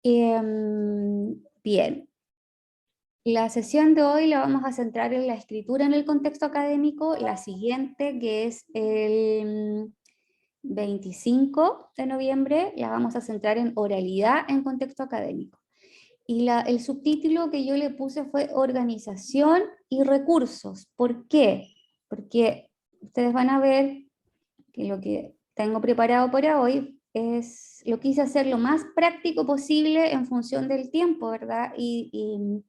Bien, la sesión de hoy la vamos a centrar en la escritura en el contexto académico, la siguiente, que es el 25 de noviembre, la vamos a centrar en oralidad en contexto académico. Y el subtítulo que yo le puse fue organización y recursos. ¿Por qué? Porque ustedes van a ver que lo que tengo preparado para hoy es, lo quise hacer lo más práctico posible en función del tiempo, ¿verdad? Y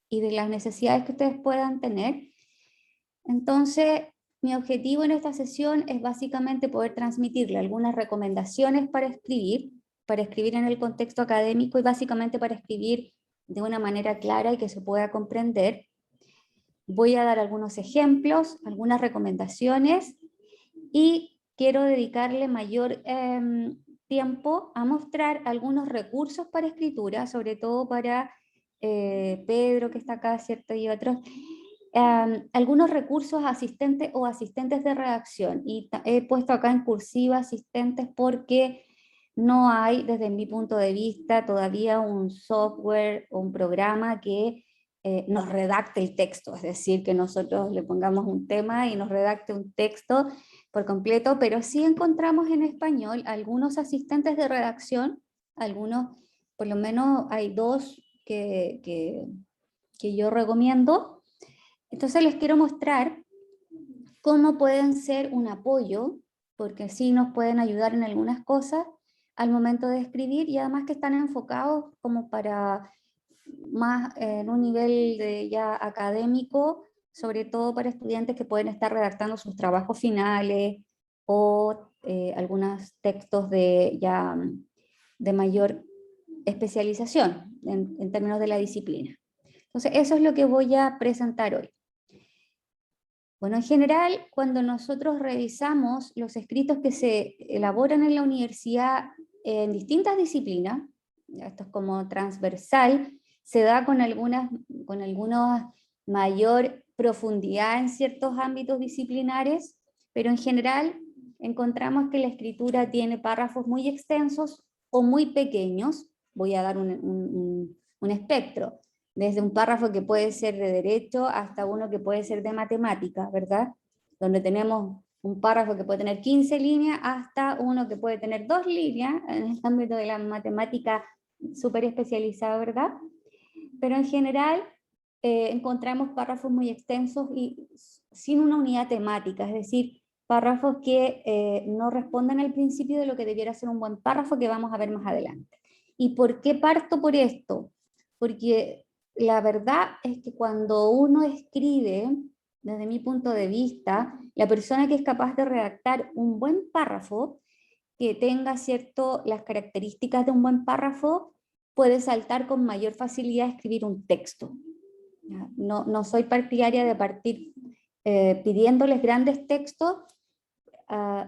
de las necesidades que ustedes puedan tener. Entonces, mi objetivo en esta sesión es básicamente poder transmitirle algunas recomendaciones para escribir en el contexto académico y básicamente para escribir de una manera clara y que se pueda comprender. Voy a dar algunos ejemplos, algunas recomendaciones y quiero dedicarle mayor tiempo a mostrar algunos recursos para escritura, sobre todo para Pedro, que está acá, ¿cierto? Y otros. Algunos recursos asistentes o asistentes de redacción. Y he puesto acá en cursiva asistentes porque no hay, desde mi punto de vista, todavía un software o un programa que nos redacte el texto, es decir, que nosotros le pongamos un tema y nos redacte un texto por completo, pero sí encontramos en español algunos asistentes de redacción, algunos, por lo menos hay dos que yo recomiendo. Entonces les quiero mostrar cómo pueden ser un apoyo, porque sí nos pueden ayudar en algunas cosas al momento de escribir y además que están enfocados como para más en un nivel de ya académico, sobre todo para estudiantes que pueden estar redactando sus trabajos finales o algunos textos de ya de mayor especialización en términos de la disciplina. Entonces, eso es lo que voy a presentar hoy. Bueno, en general, cuando nosotros revisamos los escritos que se elaboran en la universidad en distintas disciplinas, esto es como transversal, se da con alguna mayor profundidad en ciertos ámbitos disciplinares, pero en general encontramos que la escritura tiene párrafos muy extensos o muy pequeños. Voy a dar un espectro desde un párrafo que puede ser de derecho hasta uno que puede ser de matemática, ¿verdad? Donde tenemos un párrafo que puede tener 15 líneas hasta uno que puede tener 2 líneas en el ámbito de la matemática súper especializada, ¿verdad? Pero en general encontramos párrafos muy extensos y sin una unidad temática, es decir, párrafos que no responden al principio de lo que debiera ser un buen párrafo que vamos a ver más adelante. ¿Y por qué parto por esto? Porque la verdad es que cuando uno escribe, desde mi punto de vista, la persona que es capaz de redactar un buen párrafo, que tenga cierto las características de un buen párrafo, puede saltar con mayor facilidad a escribir un texto. No soy partidaria de partir pidiéndoles grandes textos,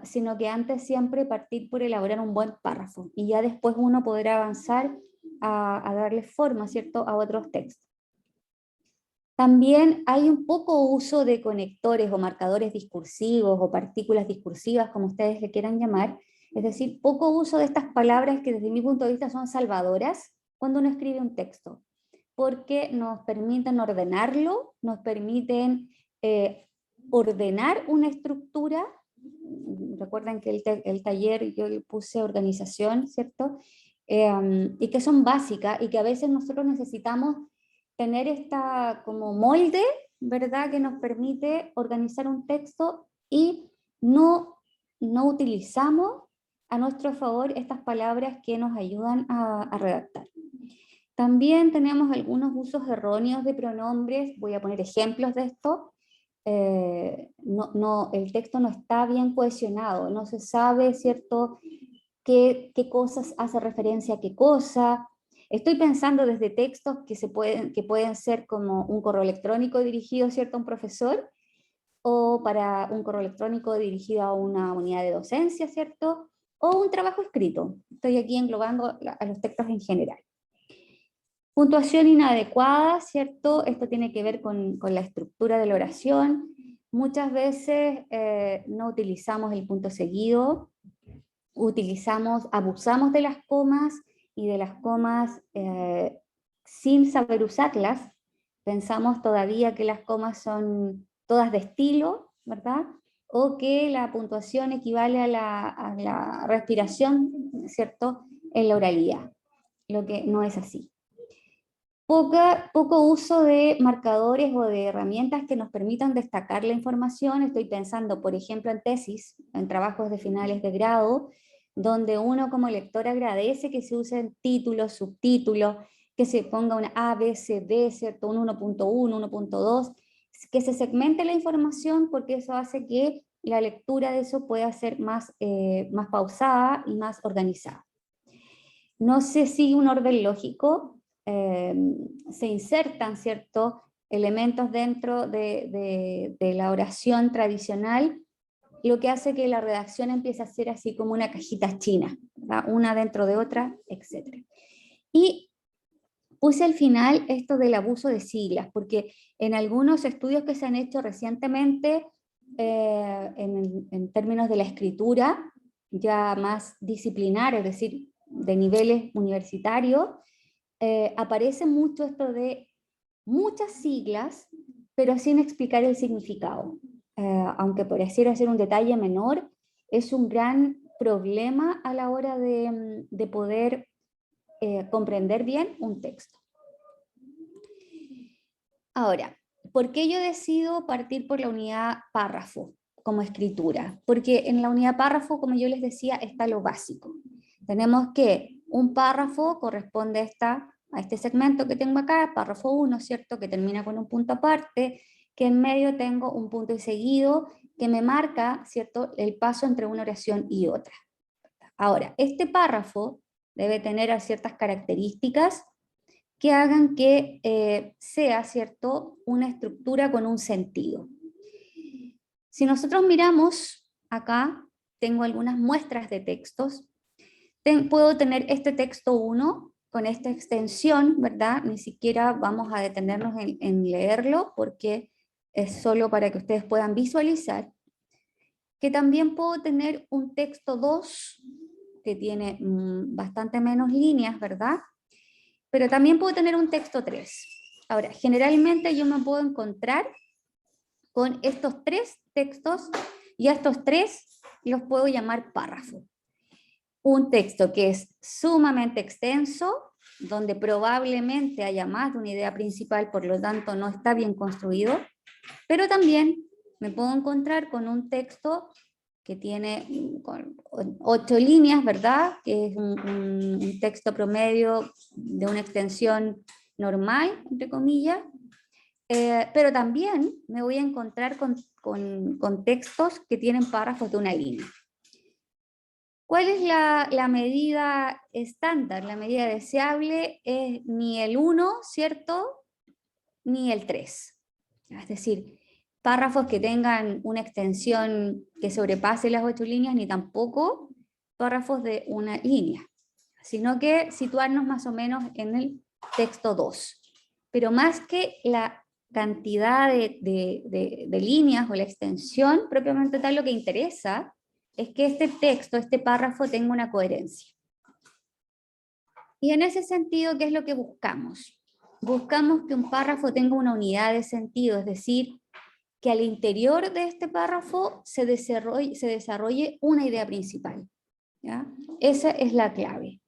sino que antes siempre partir por elaborar un buen párrafo y ya después uno podrá avanzar a darle forma, ¿cierto?, a otros textos. También hay un poco uso de conectores o marcadores discursivos o partículas discursivas, como ustedes le quieran llamar, es decir, poco uso de estas palabras que desde mi punto de vista son salvadoras cuando uno escribe un texto, porque nos permiten ordenarlo, nos permiten ordenar una estructura. Recuerden que el taller yo le puse organización, ¿cierto? Y que son básicas y que a veces nosotros necesitamos tener esta como molde, ¿verdad? Que nos permite organizar un texto y no utilizamos a nuestro favor estas palabras que nos ayudan a redactar. También tenemos algunos usos erróneos de pronombres, voy a poner ejemplos de esto. El texto no está bien cohesionado, no se sabe, ¿cierto?, qué cosas hace referencia a qué cosa. Estoy pensando desde textos que pueden ser como un correo electrónico dirigido, ¿cierto?, a un profesor, o para un correo electrónico dirigido a una unidad de docencia, ¿cierto?, o un trabajo escrito. Estoy aquí englobando a los textos en general. Puntuación inadecuada, ¿cierto? Esto tiene que ver con la estructura de la oración. Muchas veces no utilizamos el punto seguido, abusamos de las comas y de las comas sin saber usarlas. Pensamos todavía que las comas son todas de estilo, ¿verdad? O que la puntuación equivale a la respiración, ¿cierto?, en la oralidad, lo que no es así. Poco uso de marcadores o de herramientas que nos permitan destacar la información. Estoy pensando, por ejemplo, en tesis, en trabajos de finales de grado, donde uno como lector agradece que se usen títulos, subtítulos, que se ponga una A, B, C, D, ¿cierto? Un 1.1, 1.2, que se segmente la información porque eso hace que la lectura de eso pueda ser más pausada y más organizada. No se sigue un orden lógico, se insertan ciertos elementos dentro de la oración tradicional, lo que hace que la redacción empiece a ser así como una cajita china, ¿verdad? Una dentro de otra, etc. Y puse al final esto del abuso de siglas, porque en algunos estudios que se han hecho recientemente, en términos de la escritura, ya más disciplinar, es decir, de niveles universitarios, aparece mucho esto de muchas siglas, pero sin explicar el significado. Aunque pareciera ser un detalle menor, es un gran problema a la hora de poder comprender bien un texto. Ahora, ¿por qué yo decido partir por la unidad párrafo como escritura? Porque en la unidad párrafo, como yo les decía, está lo básico. Tenemos que un párrafo corresponde a este segmento que tengo acá, párrafo 1, ¿cierto? Que termina con un punto aparte, que en medio tengo un punto y seguido que me marca, ¿cierto?, el paso entre una oración y otra. Ahora, este párrafo debe tener ciertas características que hagan que sea, ¿cierto?, una estructura con un sentido. Si nosotros miramos acá, tengo algunas muestras de textos. Puedo tener este texto 1 con esta extensión, ¿verdad? Ni siquiera vamos a detenernos en leerlo porque es solo para que ustedes puedan visualizar. Que también puedo tener un texto 2 que tiene bastante menos líneas, ¿verdad? Pero también puedo tener un texto 3. Ahora, generalmente yo me puedo encontrar con estos 3 textos y a estos 3 los puedo llamar párrafo. Un texto que es sumamente extenso, donde probablemente haya más de una idea principal, por lo tanto no está bien construido, pero también me puedo encontrar con un texto que tiene 8 líneas, ¿verdad? Que es un texto promedio de una extensión normal, entre comillas, pero también me voy a encontrar con textos que tienen párrafos de una línea. ¿Cuál es la medida estándar? La medida deseable es ni el 1, ¿cierto?, ni el 3. Es decir, párrafos que tengan una extensión que sobrepase las 8 líneas, ni tampoco párrafos de una línea, sino que situarnos más o menos en el texto 2. Pero más que la cantidad de líneas o la extensión propiamente tal, lo que interesa es que este texto, este párrafo, tenga una coherencia. Y en ese sentido, ¿qué es lo que buscamos? Buscamos que un párrafo tenga una unidad de sentido, es decir, que al interior de este párrafo se desarrolle una idea principal, ¿ya? Esa es la clave.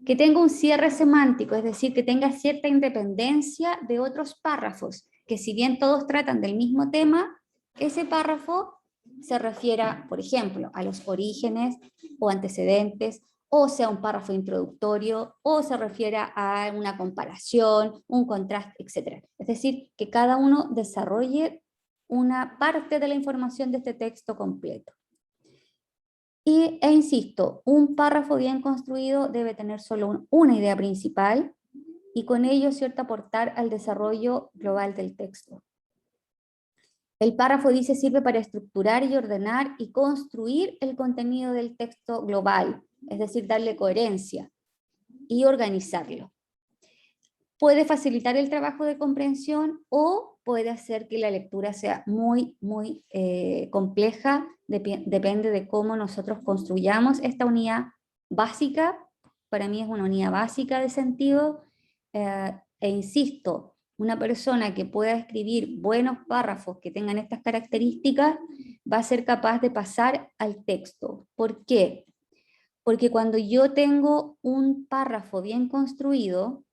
Que tenga un cierre semántico, es decir, que tenga cierta independencia de otros párrafos, que si bien todos tratan del mismo tema, ese párrafo se refiera, por ejemplo, a los orígenes o antecedentes, o sea un párrafo introductorio, o se refiera a una comparación, un contraste, etc. Es decir, que cada uno desarrolle una parte de la información de este texto completo. Insisto, un párrafo bien construido debe tener solo una idea principal y con ello, ¿cierto?, aportar al desarrollo global del texto. El párrafo, dice, sirve para estructurar y ordenar y construir el contenido del texto global, es decir, darle coherencia y organizarlo. Puede facilitar el trabajo de comprensión o puede hacer que la lectura sea muy compleja, depende de cómo nosotros construyamos esta unidad básica para mí es una unidad básica de sentido, e insisto, una persona que pueda escribir buenos párrafos que tengan estas características va a ser capaz de pasar al texto. ¿Por qué? Porque cuando yo tengo un párrafo bien construido,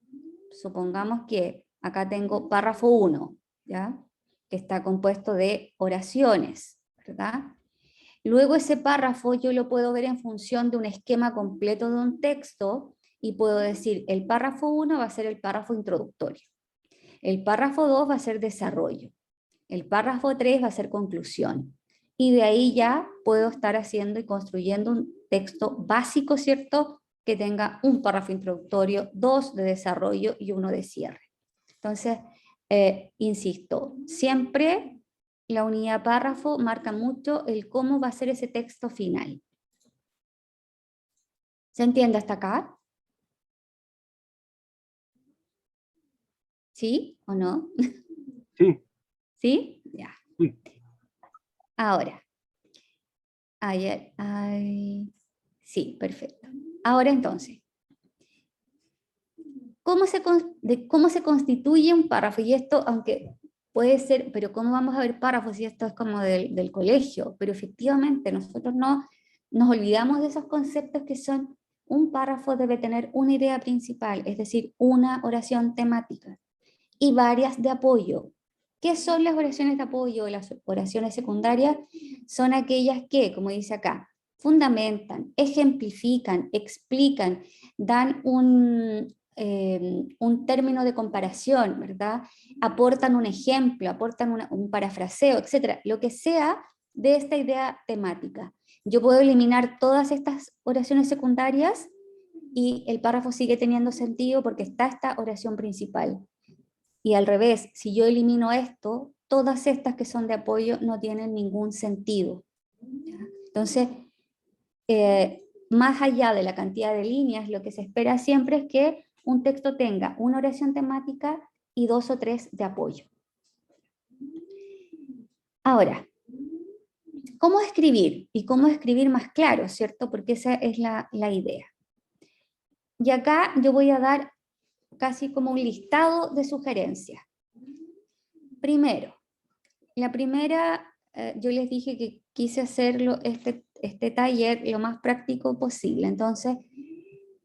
supongamos que acá tengo párrafo 1, ¿ya? Que está compuesto de oraciones, ¿verdad? Luego ese párrafo yo lo puedo ver en función de un esquema completo de un texto y puedo decir, el párrafo 1 va a ser el párrafo introductorio, el párrafo 2 va a ser desarrollo, el párrafo 3 va a ser conclusión. Y de ahí ya puedo estar haciendo y construyendo un texto básico, ¿cierto? Que tenga un párrafo introductorio, 2 de desarrollo y 1 de cierre. Entonces, insisto, siempre la unidad párrafo marca mucho el cómo va a ser ese texto final. ¿Se entiende hasta acá? ¿Sí o no? Sí. ¿Sí? Ya. Sí. Ahora. Sí, perfecto. Ahora entonces, ¿cómo se constituye un párrafo? Y esto, aunque puede ser, pero ¿cómo vamos a ver párrafos si esto es como del colegio? Pero efectivamente nosotros no nos olvidamos de esos conceptos que son: un párrafo debe tener una idea principal, es decir, una oración temática, y varias de apoyo. ¿Qué son las oraciones de apoyo? Las oraciones secundarias son aquellas que, como dice acá, fundamentan, ejemplifican, explican, dan un término de comparación, ¿verdad? Aportan un ejemplo, aportan un parafraseo, etcétera, lo que sea de esta idea temática. Yo puedo eliminar todas estas oraciones secundarias y el párrafo sigue teniendo sentido porque está esta oración principal. Y al revés, si yo elimino esto, todas estas que son de apoyo no tienen ningún sentido. ¿Ya? Entonces, más allá de la cantidad de líneas, lo que se espera siempre es que un texto tenga una oración temática y 2 o 3 de apoyo. Ahora, ¿cómo escribir? Y cómo escribir más claro, ¿cierto? Porque esa es la idea. Y acá yo voy a dar casi como un listado de sugerencias. Primero, la primera, yo les dije que quise hacerlo este taller lo más práctico posible. Entonces,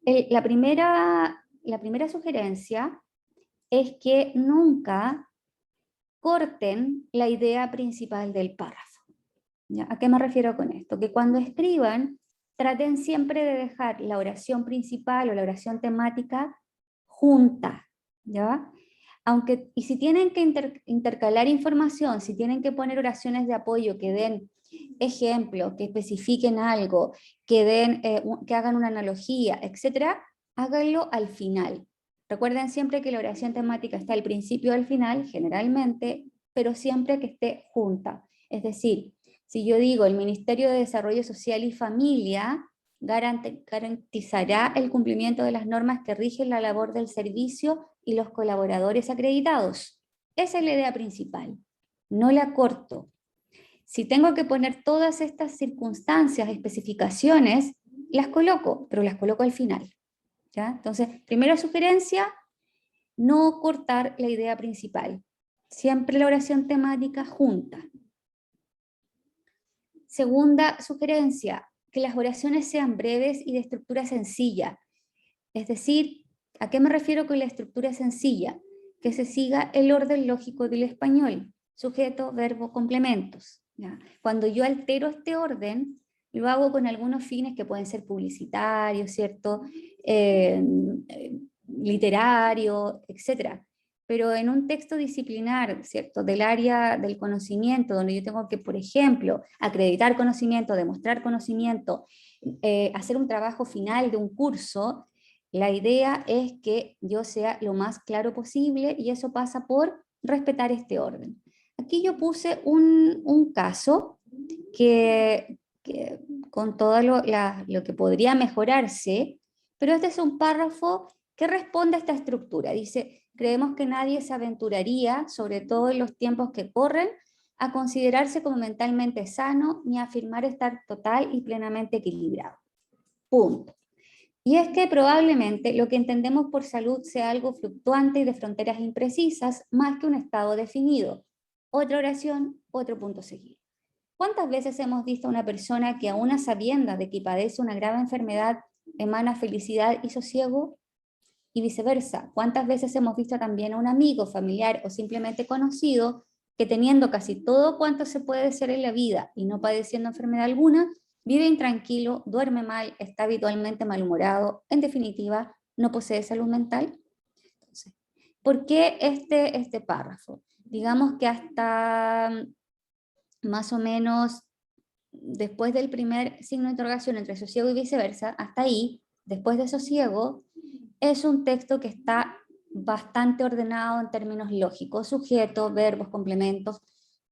la primera sugerencia es que nunca corten la idea principal del párrafo. ¿Ya? ¿A qué me refiero con esto? Que cuando escriban, traten siempre de dejar la oración principal o la oración temática junta, ¿ya? Aunque, y si tienen que intercalar información, si tienen que poner oraciones de apoyo que den ejemplos, que especifiquen algo, que hagan una analogía, etcétera, háganlo al final. Recuerden siempre que la oración temática está al principio y al final, generalmente, pero siempre que esté junta. Es decir, si yo digo el Ministerio de Desarrollo Social y Familia garantizará el cumplimiento de las normas que rigen la labor del servicio y los colaboradores acreditados. Esa es la idea principal. No la corto. Si tengo que poner todas estas circunstancias, especificaciones, las coloco, pero las coloco al final. ¿Ya? Entonces, primera sugerencia, no cortar la idea principal. Siempre la oración temática junta. Segunda sugerencia, que las oraciones sean breves y de estructura sencilla. Es decir, ¿a qué me refiero con la estructura sencilla? Que se siga el orden lógico del español, sujeto, verbo, complementos. ¿Ya? Cuando yo altero este orden, lo hago con algunos fines que pueden ser publicitarios, ¿cierto? Literario, etc. Pero en un texto disciplinar, ¿cierto? Del área del conocimiento, donde yo tengo que, por ejemplo, acreditar conocimiento, demostrar conocimiento, hacer un trabajo final de un curso, la idea es que yo sea lo más claro posible y eso pasa por respetar este orden. Aquí yo puse un caso que con todo lo que podría mejorarse, pero este es un párrafo que responde a esta estructura. Dice, creemos que nadie se aventuraría, sobre todo en los tiempos que corren, a considerarse como mentalmente sano ni a afirmar estar total y plenamente equilibrado. Punto. Y es que probablemente lo que entendemos por salud sea algo fluctuante y de fronteras imprecisas, más que un estado definido. Otra oración, otro punto seguido. ¿Cuántas veces hemos visto a una persona que aún a sabiendas de que padece una grave enfermedad emana felicidad y sosiego? Y viceversa. ¿Cuántas veces hemos visto también a un amigo, familiar o simplemente conocido que teniendo casi todo cuanto se puede ser en la vida y no padeciendo enfermedad alguna, vive intranquilo, duerme mal, está habitualmente malhumorado, en definitiva, no posee salud mental? Entonces, ¿por qué este párrafo? Digamos que hasta más o menos después del primer signo de interrogación entre sosiego y viceversa, hasta ahí, después de sosiego, es un texto que está bastante ordenado en términos lógicos, sujetos, verbos, complementos.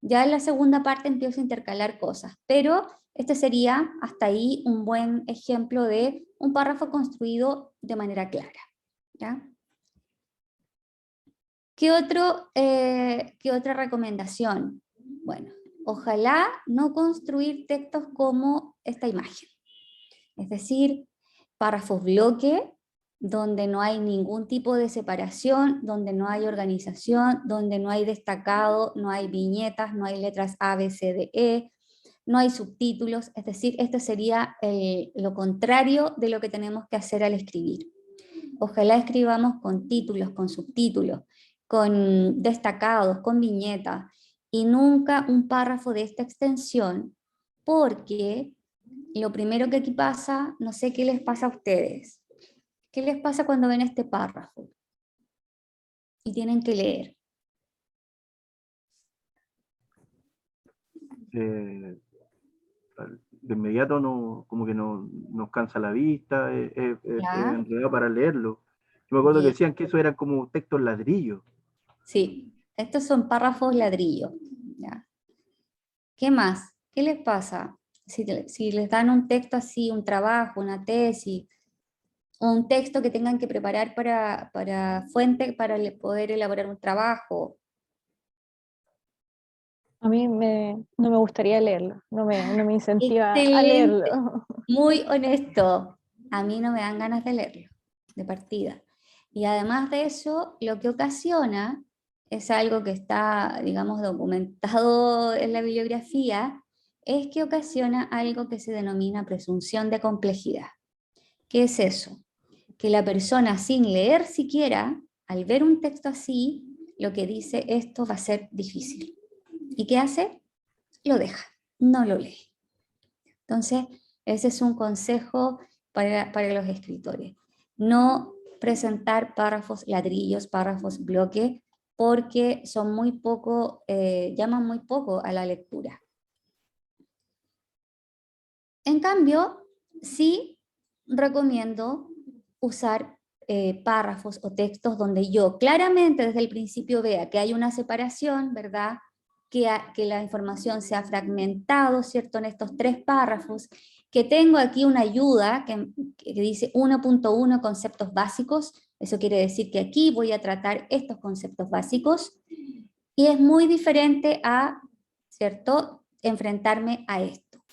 Ya en la segunda parte empiezo a intercalar cosas, pero este sería hasta ahí un buen ejemplo de un párrafo construido de manera clara. ¿Ya? ¿Qué otra recomendación? Bueno, ojalá no construir textos como esta imagen. Es decir, párrafos bloque, donde no hay ningún tipo de separación, donde no hay organización, donde no hay destacado, no hay viñetas, no hay letras A, B, C, D, E, no hay subtítulos. Es decir, esto sería lo contrario de lo que tenemos que hacer al escribir. Ojalá escribamos con títulos, con subtítulos, con destacados, con viñetas, y nunca un párrafo de esta extensión, porque lo primero que aquí pasa, no sé qué les pasa a ustedes, ¿qué les pasa cuando ven este párrafo y tienen que leer? Eh, de inmediato no, como que no, nos cansa la vista, es ¿Ya? enredado para leerlo. Yo me acuerdo que Bien. decían que eso era como textos ladrillos. Sí, estos son párrafos ladrillo. ¿Ya? ¿Qué más? ¿Qué les pasa? Si les dan un texto así, un trabajo, una tesis, o un texto que tengan que preparar para fuente, para poder elaborar un trabajo. No me gustaría leerlo, no me incentiva a Excelente, leerlo. muy honesto. A mí no me dan ganas de leerlo, de partida. Y además de eso, lo que ocasiona es algo que está, digamos, documentado en la bibliografía, es que ocasiona algo que se denomina presunción de complejidad. ¿Qué es eso? Que la persona sin leer siquiera, al ver un texto así, lo que dice, esto va a ser difícil. ¿Y qué hace? Lo deja, no lo lee. Entonces, ese es un consejo para los escritores. No presentar párrafos ladrillos, párrafos bloque, porque son muy poco, llaman muy poco a la lectura. En cambio, sí recomiendo usar párrafos o textos donde yo claramente desde el principio vea que hay una separación, ¿verdad? Que la información se ha fragmentado, ¿cierto? En estos 3 párrafos, que tengo aquí una ayuda que dice 1.1 conceptos básicos, eso quiere decir que aquí voy a tratar estos conceptos básicos, y es muy diferente a, ¿cierto?, enfrentarme a esto.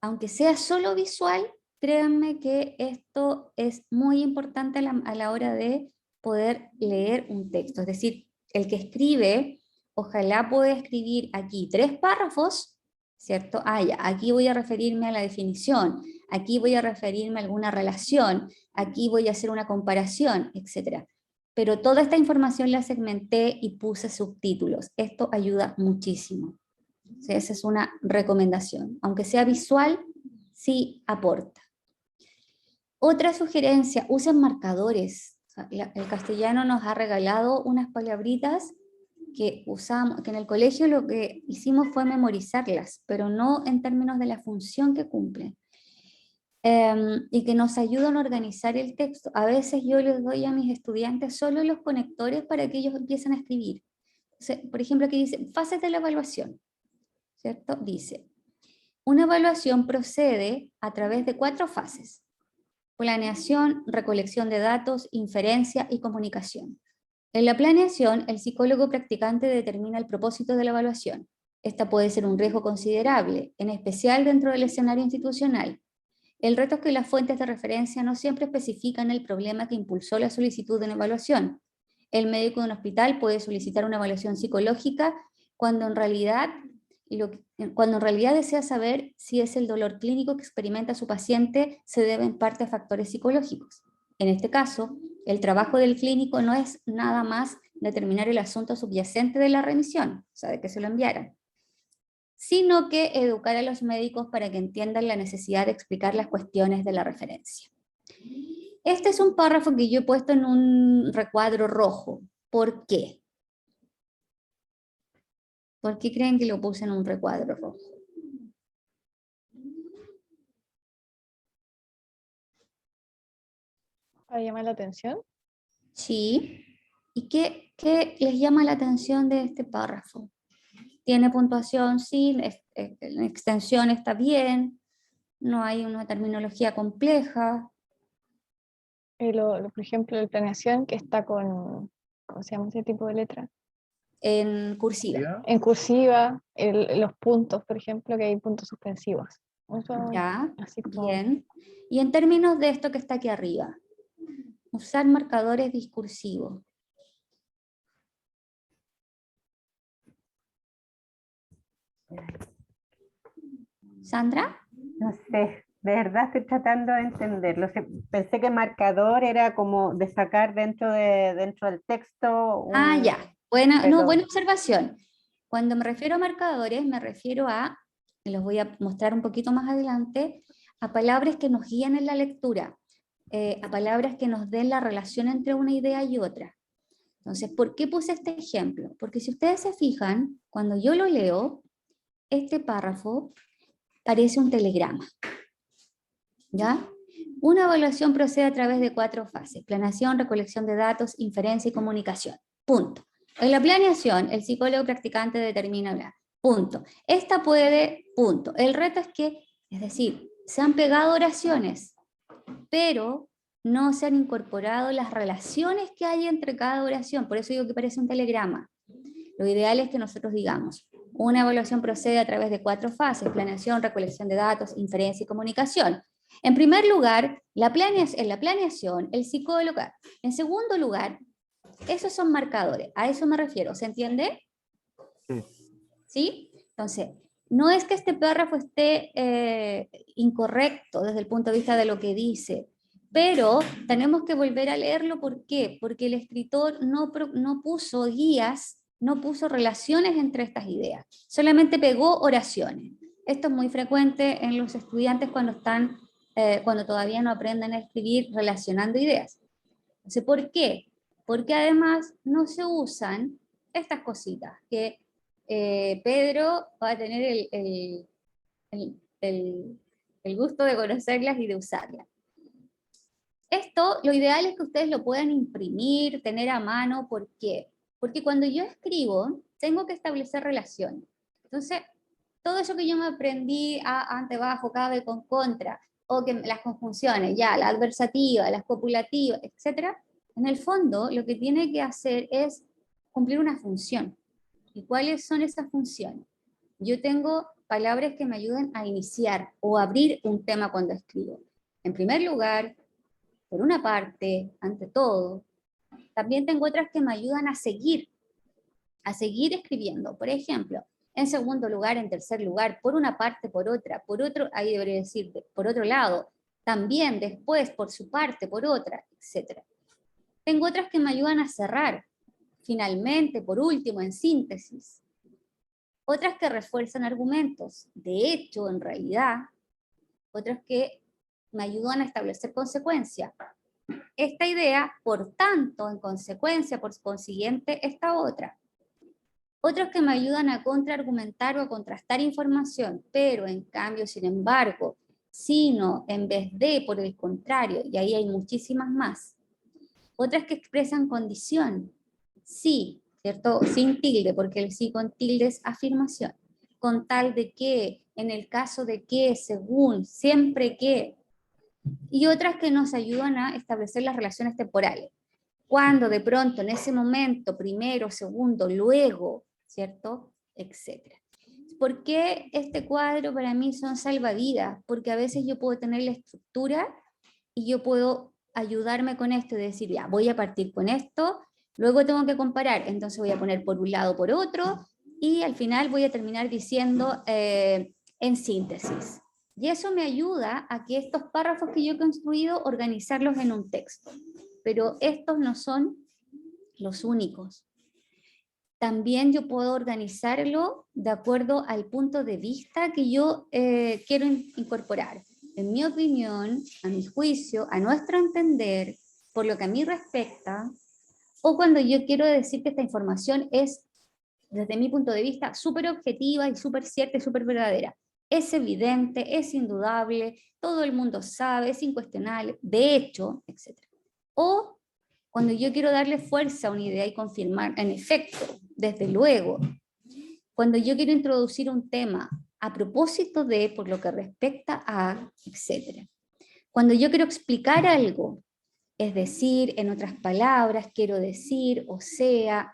Aunque sea solo visual, créanme que esto es muy importante a la hora de poder leer un texto. Es decir, el que escribe, ojalá pueda escribir aquí 3 párrafos, ¿cierto? Ah, ya, aquí voy a referirme a la definición, aquí voy a referirme a alguna relación, aquí voy a hacer una comparación, etc. Pero toda esta información la segmenté y puse subtítulos. Esto ayuda muchísimo. Sí, esa es una recomendación. Aunque sea visual, sí aporta. Otra sugerencia, usen marcadores. El castellano nos ha regalado unas palabritas que usamos, que en el colegio lo que hicimos fue memorizarlas, pero no en términos de la función que cumplen. Y que nos ayudan a organizar el texto. A veces yo les doy a mis estudiantes solo los conectores para que ellos empiecen a escribir. Entonces, por ejemplo, aquí dice, fases de la evaluación, ¿cierto? Dice, una evaluación procede a través de 4 fases: planeación, recolección de datos, inferencia y comunicación. En la planeación, el psicólogo practicante determina el propósito de la evaluación. Esta puede ser un riesgo considerable, en especial dentro del escenario institucional. El reto es que las fuentes de referencia no siempre especifican el problema que impulsó la solicitud de una evaluación. El médico de un hospital puede solicitar una evaluación psicológica cuando en realidad desea saber si es el dolor clínico que experimenta su paciente se debe en parte a factores psicológicos. En este caso, el trabajo del clínico no es nada más determinar el asunto subyacente de la remisión, o sea, de que se lo enviaran, sino que educar a los médicos para que entiendan la necesidad de explicar las cuestiones de la referencia. Este es un párrafo que yo he puesto en un recuadro rojo. ¿Por qué? ¿Por qué creen que lo puse en un recuadro rojo? ¿Para llamar la atención? Sí. ¿Y qué les llama la atención de este párrafo? ¿Tiene puntuación? Sí. La extensión está bien. No hay una terminología compleja. Por ejemplo, la planeación que está con, ¿cómo se llama ese tipo de letra? En cursiva. ¿Ya? En cursiva, los puntos, por ejemplo, que hay puntos suspensivos. Eso, Ya, así como, bien. Y en términos de esto que está aquí arriba, usar marcadores discursivos. ¿Sandra? No sé, de verdad estoy tratando de entenderlo. Pensé que marcador era como destacar dentro del texto Ya. Buena, no, pero buena observación. Cuando me refiero a marcadores, me refiero a, y los voy a mostrar un poquito más adelante, a palabras que nos guían en la lectura, a palabras que nos den la relación entre una idea y otra. Entonces, ¿por qué puse este ejemplo? Porque si ustedes se fijan, cuando yo lo leo, este párrafo parece un telegrama. ¿Ya? Una evaluación procede a través de 4 fases: planeación, recolección de datos, inferencia y comunicación. Punto. En la planeación, el psicólogo practicante determina, punto. Esta puede, punto. El reto es que, es decir, se han pegado oraciones, pero no se han incorporado las relaciones que hay entre cada oración. Por eso digo que parece un telegrama. Lo ideal es que nosotros digamos, una evaluación procede a través de 4 fases: planeación, recolección de datos, inferencia y comunicación. En primer lugar, en la planeación, el psicólogo. En segundo lugar, esos son marcadores, a eso me refiero, ¿se entiende? Sí. ¿Sí? Entonces, no es que este párrafo esté incorrecto desde el punto de vista de lo que dice, pero tenemos que volver a leerlo. ¿Por qué? Porque el escritor no puso guías, no puso relaciones entre estas ideas, solamente pegó oraciones. Esto es muy frecuente en los estudiantes cuando todavía no aprenden a escribir relacionando ideas. Entonces, ¿por qué? Porque además no se usan estas cositas, que Pedro va a tener el gusto de conocerlas y de usarlas. Esto, lo ideal es que ustedes lo puedan imprimir, tener a mano. ¿Por qué? Porque cuando yo escribo, tengo que establecer relaciones. Entonces, todo eso que yo me aprendí a, ante, bajo, cabe, con, contra, o que las conjunciones, ya, la adversativa, las copulativas, etc., en el fondo lo que tiene que hacer es cumplir una función. ¿Y cuáles son esas funciones? Yo tengo palabras que me ayudan a iniciar o abrir un tema cuando escribo. En primer lugar, por una parte, ante todo. También tengo otras que me ayudan a seguir escribiendo. Por ejemplo, en segundo lugar, en tercer lugar, por una parte, por otra, por otro, ahí debería decir, por otro lado, también después, por su parte, por otra, etc. Tengo otras que me ayudan a cerrar, finalmente, por último, en síntesis. Otras que refuerzan argumentos. De hecho, en realidad, otras que me ayudan a establecer consecuencias. Esta idea, por tanto, en consecuencia, por consiguiente, esta otra. Otros que me ayudan a contraargumentar o a contrastar información, pero en cambio, sin embargo, sino en vez de, por el contrario, y ahí hay muchísimas más. Otras que expresan condición, sí, ¿cierto? Sin tilde, porque el sí con tilde es afirmación. Con tal de que, en el caso de que, según, siempre que. Y otras que nos ayudan a establecer las relaciones temporales. Cuando de pronto, en ese momento, primero, segundo, luego, ¿cierto? Etcétera. ¿por qué este cuadro para mí son salvavidas? Porque a veces yo puedo tener la estructura y yo puedo ayudarme con esto y decir, ya, voy a partir con esto, luego tengo que comparar, entonces voy a poner por un lado, por otro, y al final voy a terminar diciendo en síntesis. Y eso me ayuda a que estos párrafos que yo he construido, organizarlos en un texto. Pero estos no son los únicos. También yo puedo organizarlo de acuerdo al punto de vista que yo quiero incorporar. En mi opinión, a mi juicio, a nuestro entender, por lo que a mí respecta, o cuando yo quiero decir que esta información es, desde mi punto de vista, súper objetiva y súper cierta y súper verdadera. Es evidente, es indudable, todo el mundo sabe, es incuestionable, de hecho, etc. O cuando yo quiero darle fuerza a una idea y confirmar, en efecto, desde luego, cuando yo quiero introducir un tema a propósito de, por lo que respecta a, etc. Cuando yo quiero explicar algo, es decir, en otras palabras, quiero decir, o sea,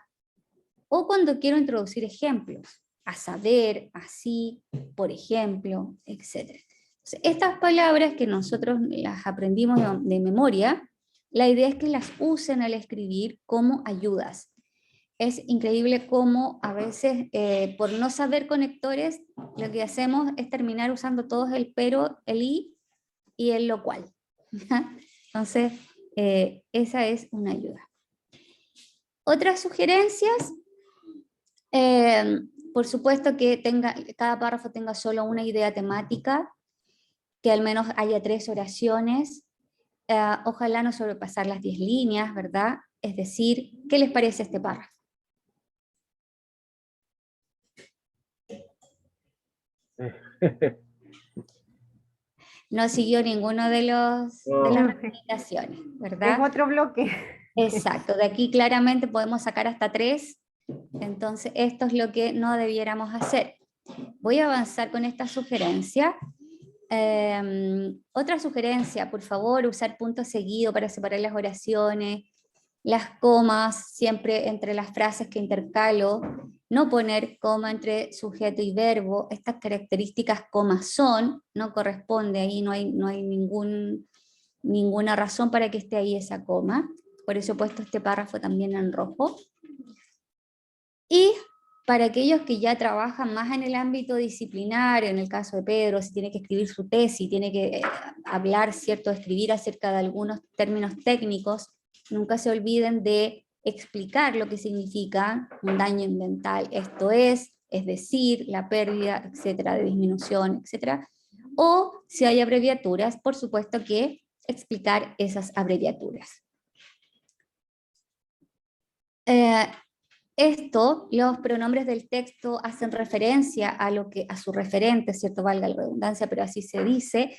o cuando quiero introducir ejemplos, a saber, así, por ejemplo, etc. Entonces, estas palabras que nosotros las aprendimos de memoria, la idea es que las usen al escribir como ayudas. Es increíble cómo a veces, por no saber conectores, lo que hacemos es terminar usando todos el pero, el y el lo cual. Entonces, esa es una ayuda. Otras sugerencias, por supuesto que cada párrafo tenga solo una idea temática, que al menos haya 3 oraciones, ojalá no sobrepasar las 10 líneas, ¿verdad? Es decir, ¿qué les parece este párrafo? No siguió ninguno de las recomendaciones, ¿verdad? Es otro bloque. Exacto, de aquí claramente podemos sacar hasta 3, entonces esto es lo que no debiéramos hacer. Voy a avanzar con esta sugerencia. Otra sugerencia, por favor, usar punto seguido para separar las oraciones, las comas siempre entre las frases que intercalo, no poner coma entre sujeto y verbo. Estas características comas son, no corresponde ahí, no hay ninguna razón para que esté ahí esa coma. Por eso he puesto este párrafo también en rojo. Y para aquellos que ya trabajan más en el ámbito disciplinario, en el caso de Pedro, si tiene que escribir su tesis, tiene que hablar, ¿cierto?, escribir acerca de algunos términos técnicos, nunca se olviden de explicar lo que significa un daño ambiental, esto es decir, la pérdida, etcétera, de disminución, etcétera. O si hay abreviaturas, por supuesto que explicar esas abreviaturas. Los pronombres del texto hacen referencia a su referente, ¿cierto? Valga la redundancia, pero así se dice.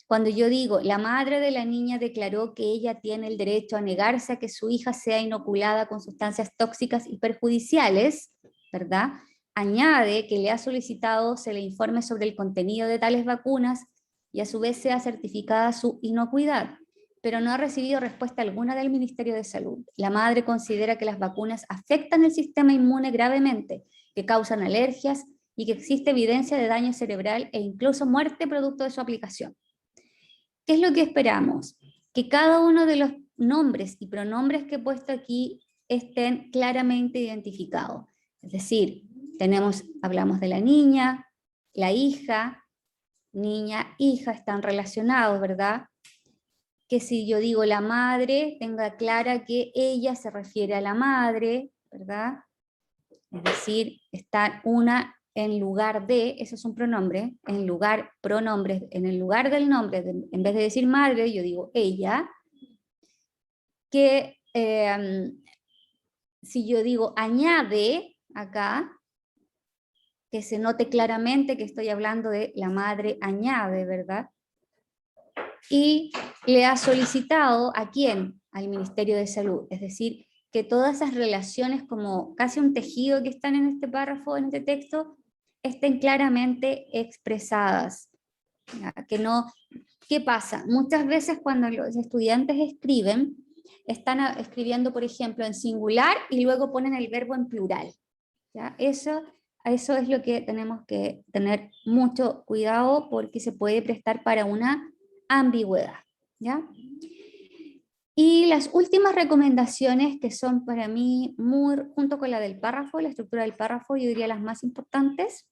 Cuando yo digo, la madre de la niña declaró que ella tiene el derecho a negarse a que su hija sea inoculada con sustancias tóxicas y perjudiciales, ¿verdad? Añade que le ha solicitado se le informe sobre el contenido de tales vacunas y a su vez sea certificada su inocuidad, pero no ha recibido respuesta alguna del Ministerio de Salud. La madre considera que las vacunas afectan el sistema inmune gravemente, que causan alergias y que existe evidencia de daño cerebral e incluso muerte producto de su aplicación. ¿Qué es lo que esperamos? Que cada uno de los nombres y pronombres que he puesto aquí estén claramente identificados. Es decir, hablamos de la niña, la hija, niña, hija, están relacionados, ¿verdad? Que si yo digo la madre, tenga clara que ella se refiere a la madre, ¿verdad? Es decir, está una en lugar de, eso es un pronombre, en el lugar del nombre, en vez de decir madre, yo digo ella, que si yo digo añade acá, que se note claramente que estoy hablando de la madre añade, ¿verdad? Y le ha solicitado ¿a quién? Al Ministerio de Salud, es decir, que todas esas relaciones como casi un tejido que están en este párrafo, en este texto, estén claramente expresadas. ¿Qué pasa? Muchas veces cuando los estudiantes escriben, están escribiendo, por ejemplo, en singular y luego ponen el verbo en plural. ¿Ya? Eso Eso es lo que tenemos que tener mucho cuidado porque se puede prestar para una ambigüedad, ¿ya? Y las últimas recomendaciones que son para mí, junto con la del párrafo, la estructura del párrafo, yo diría las más importantes,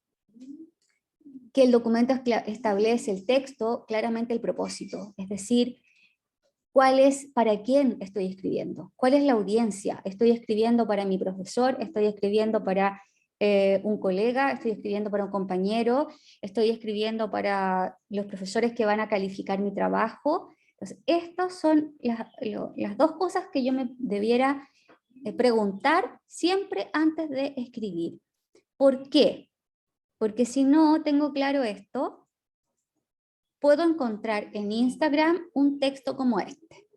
que el documento establece el texto, claramente el propósito, es decir, para quién estoy escribiendo, cuál es la audiencia, estoy escribiendo para mi profesor, estoy escribiendo para un colega, estoy escribiendo para un compañero, estoy escribiendo para los profesores que van a calificar mi trabajo. Entonces, estas son las dos cosas que yo me debiera preguntar siempre antes de escribir. ¿Por qué? Porque si no tengo claro esto, puedo encontrar en Instagram un texto como este.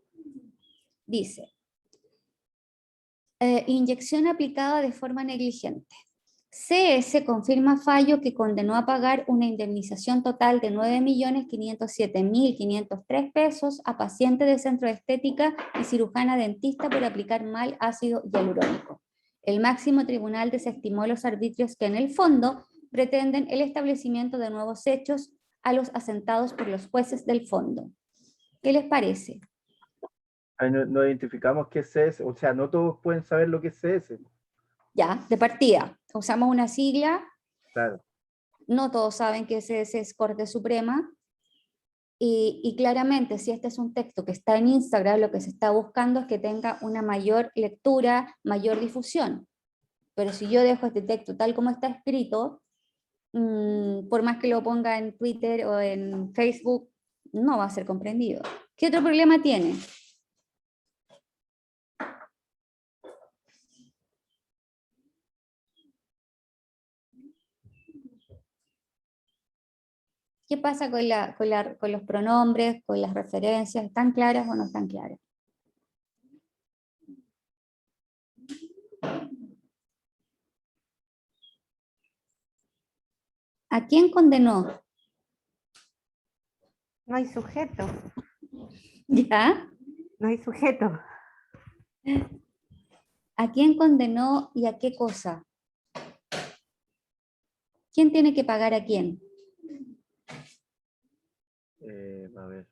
Dice, inyección aplicada de forma negligente. CS confirma fallo que condenó a pagar una indemnización total de 9.507.503 pesos a paciente de centro de estética y cirujana dentista por aplicar mal ácido hialurónico. El máximo tribunal desestimó los arbitrios que en el fondo pretenden el establecimiento de nuevos hechos a los asentados por los jueces del fondo. ¿Qué les parece? Ahí no identificamos qué es CS, o sea, no todos pueden saber lo que es CS. Ya, de partida, usamos una sigla, Claro. no todos saben que ese es Corte Suprema, y claramente si este es un texto que está en Instagram, lo que se está buscando es que tenga una mayor lectura, mayor difusión. Pero si yo dejo este texto tal como está escrito, por más que lo ponga en Twitter o en Facebook, no va a ser comprendido. ¿Qué otro problema tiene? ¿Qué pasa con los pronombres, con las referencias? ¿Están claras o no están claras? ¿A quién condenó? No hay sujeto, ¿Ya? no hay sujeto. ¿A quién condenó y a qué cosa? ¿Quién tiene que pagar a quién? A ver.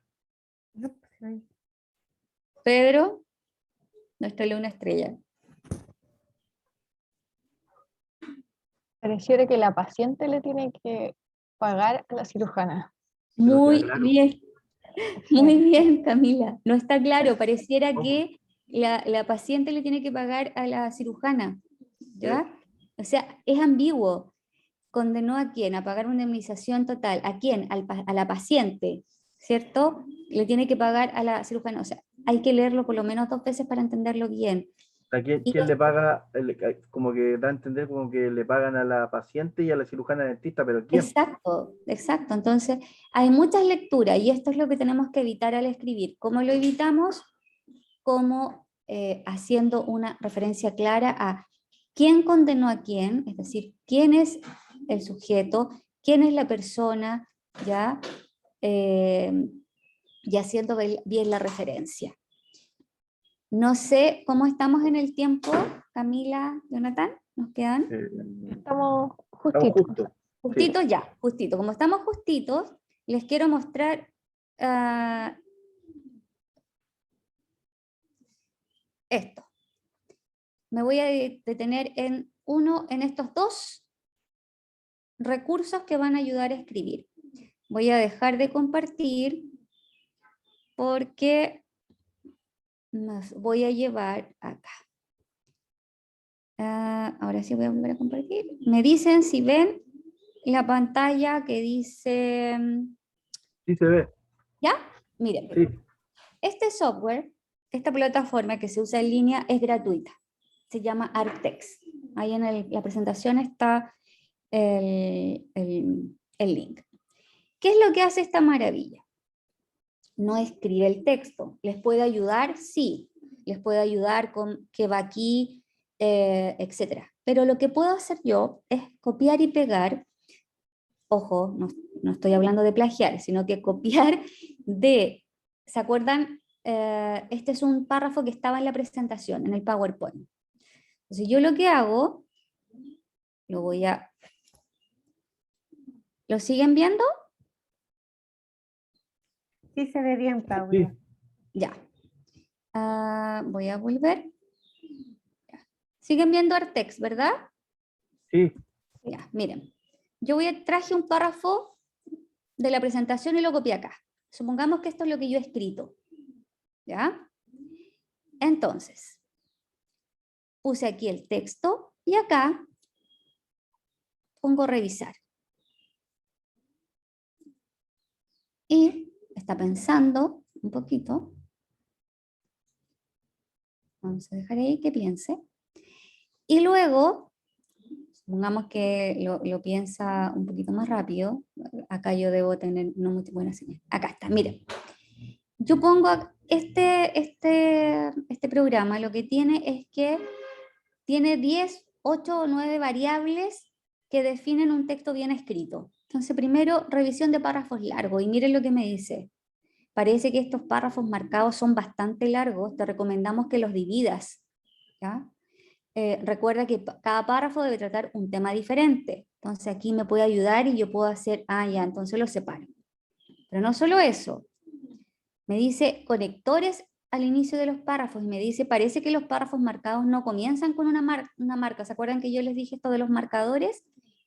Pedro, nuestra luna estrella. Pareciera que la paciente le tiene que pagar a la cirujana. No queda Muy claro. bien, muy bien, Camila. No está claro, pareciera que la paciente le tiene que pagar a la cirujana, ¿ya? O sea, es ambiguo. ¿Condenó a quién? A pagar una indemnización total. ¿A quién? A la paciente, ¿cierto? Le tiene que pagar a la cirujana. O sea, hay que leerlo por lo menos 2 veces para entenderlo bien. ¿A quién le paga? Como que da a entender como que le pagan a la paciente y a la cirujana dentista, pero ¿quién? Exacto, exacto. Entonces, hay muchas lecturas y esto es lo que tenemos que evitar al escribir. ¿Cómo lo evitamos? Como haciendo una referencia clara a quién condenó a quién, es decir, quién es el sujeto, quién es la persona, ¿ya? Y haciendo bien la referencia. No sé cómo estamos en el tiempo, Camila, Jonathan, ¿nos quedan? Estamos Estamos justitos. justos. Justitos ya, justito. Como estamos justitos, les quiero mostrar esto. Me voy a detener en estos 2 recursos que van a ayudar a escribir. Voy a dejar de compartir porque nos voy a llevar acá. Ahora sí voy a volver a compartir. Me dicen si ven la pantalla que dice... Sí se ve. ¿Ya? Miren. Sí. Este software, esta plataforma que se usa en línea es gratuita. Se llama ArcText. Ahí en la presentación está el link. ¿Qué es lo que hace esta maravilla? No escribe el texto. ¿Les puede ayudar? Sí. Les puede ayudar con que va aquí, etc. Pero lo que puedo hacer yo es copiar y pegar. Ojo, no estoy hablando de plagiar, sino que copiar de... ¿Se acuerdan? Este es un párrafo que estaba en la presentación, en el PowerPoint. Entonces yo lo que hago, lo voy a ¿Lo siguen viendo? Sí se ve bien, Claudia. Sí, Ya. Voy a volver. Ya. Siguen viendo Artex, ¿verdad? sí, Ya, miren. Traje un párrafo de la presentación y lo copié acá. Supongamos que esto es lo que yo he escrito. ¿Ya? Entonces, puse aquí el texto y acá pongo revisar. Y está pensando un poquito. Vamos a dejar ahí que piense. Y luego, supongamos que lo piensa un poquito más rápido. Acá yo debo tener no muy buena señal. Acá está, miren. Yo pongo este programa, lo que tiene es que tiene 10, 8 o 9 variables que definen un texto bien escrito. Entonces, primero, revisión de párrafos largos. Y miren lo que me dice. Parece que estos párrafos marcados son bastante largos. Te recomendamos que los dividas. ¿Ya? Recuerda que cada párrafo debe tratar un tema diferente. Entonces, aquí me puede ayudar y yo puedo hacer, ya, entonces los separo. Pero no solo eso. Me dice conectores al inicio de los párrafos y me dice, parece que los párrafos marcados no comienzan con una marca. ¿Se acuerdan que yo les dije esto de los marcadores?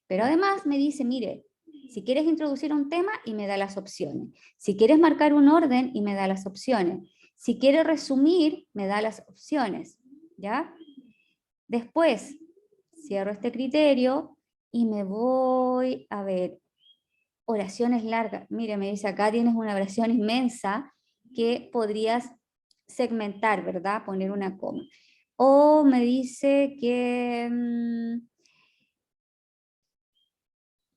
Pero además me dice, mire, si quieres introducir un tema y me da las opciones. Si quieres marcar un orden y me da las opciones. Si quieres resumir, me da las opciones. ¿Ya? Después, cierro este criterio y me voy a ver oraciones largas. Mire, me dice, acá tienes una oración inmensa que podrías segmentar, ¿verdad? Poner una coma. O me dice que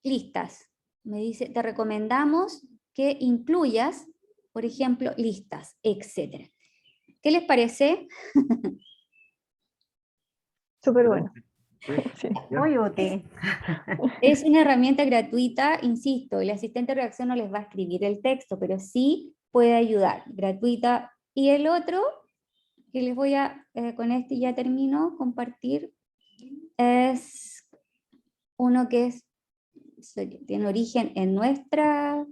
listas. Me dice, te recomendamos que incluyas, por ejemplo, listas, etc. ¿Qué les parece? Súper bueno. sí, Sí. ya. Muy útil. Es una herramienta gratuita, insisto, el asistente de redacción no les va a escribir el texto, pero sí puede ayudar, gratuita. Y el otro, que les voy a, con este ya termino, compartir, es uno que tiene origen en nuestra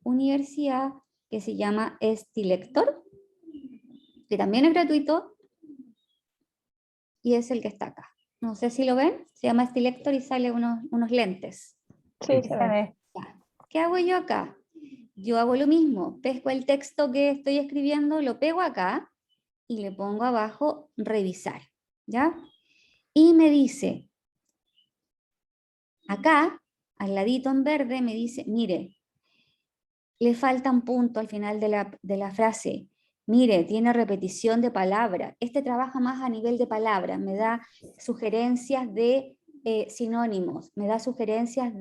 universidad, que se llama Stilector, que también es gratuito, y es el que está acá. No sé si lo ven, se llama Stilector y sale unos lentes. Sí, Sí se se ve. ve. ¿Qué hago yo acá? Yo hago lo mismo, pesco el texto que estoy escribiendo, lo pego acá y le pongo abajo revisar, ¿ya? Y me dice, acá, al ladito en verde, me dice, mire, le falta un punto al final de la frase. Mire, tiene repetición de palabra. Este trabaja más a nivel de palabra, me da sugerencias de sinónimos, me da sugerencias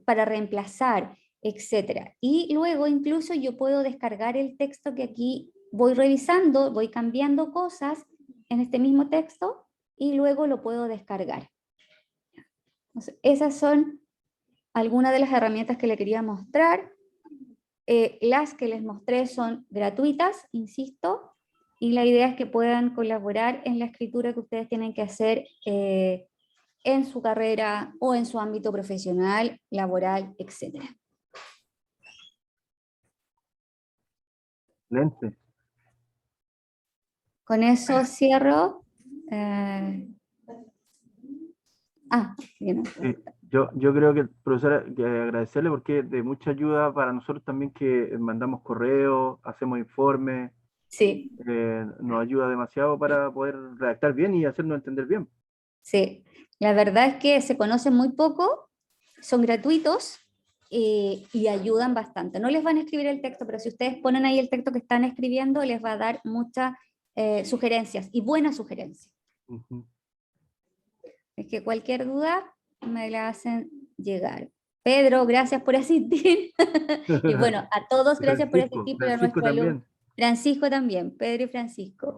para reemplazar, etc. Y luego incluso yo puedo descargar el texto que aquí voy revisando, voy cambiando cosas en este mismo texto y luego lo puedo descargar. Entonces, esas son algunas de las herramientas que le quería mostrar. Las que les mostré son gratuitas, insisto, y la idea es que puedan colaborar en la escritura que ustedes tienen que hacer en su carrera o en su ámbito profesional, laboral, etc. Excelente. Con eso cierro. Bien. Sí, yo creo que, profesora, que agradecerle porque es de mucha ayuda para nosotros también que mandamos correos, hacemos informes, Sí, nos ayuda demasiado para poder redactar bien y hacernos entender bien. sí. La verdad es que se conocen muy poco, son gratuitos y ayudan bastante. No les van a escribir el texto, pero si ustedes ponen ahí el texto que están escribiendo, les va a dar muchas sugerencias y buenas sugerencias. Ujú. Es que cualquier duda me la hacen llegar. Pedro, gracias por asistir. Y bueno, a todos gracias por asistir, pero a Francisco nuestro alumno. también. Francisco también, Pedro y Francisco.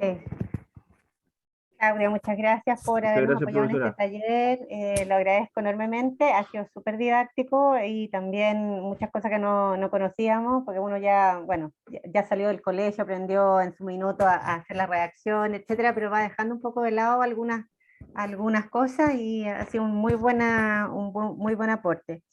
Claudia, muchas gracias por Muchas habernos gracias, apoyado en este profesora. taller. Lo agradezco enormemente. Ha sido súper didáctico y también muchas cosas que no conocíamos, porque uno ya, bueno, ya salió del colegio, aprendió en su minuto a hacer la redacción, etcétera, pero va dejando un poco de lado algunas cosas y ha sido un muy buen aporte.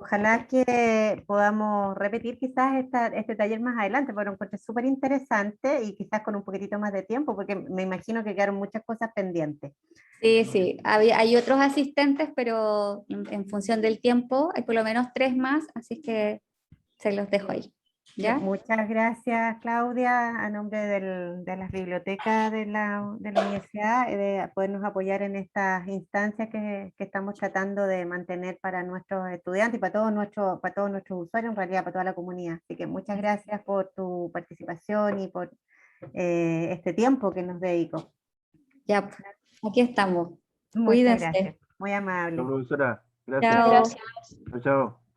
Ojalá que podamos repetir quizás este taller más adelante, porque lo encontré súper interesante y quizás con un poquitito más de tiempo, porque me imagino que quedaron muchas cosas pendientes. Sí, sí, hay otros asistentes, pero en función del tiempo hay por lo menos 3 más, así que se los dejo ahí. ¿Ya? Muchas gracias, Claudia, a nombre de las bibliotecas de la universidad, de podernos apoyar en estas instancias que estamos tratando de mantener para nuestros estudiantes y para todos nuestros usuarios, en realidad para toda la comunidad. Así que muchas gracias por tu participación y por este tiempo que nos dedicó. Ya, pues, aquí estamos. Muchas Cuídense. gracias, muy La amable. profesora, gracias. Chao. Gracias. Chao, chao.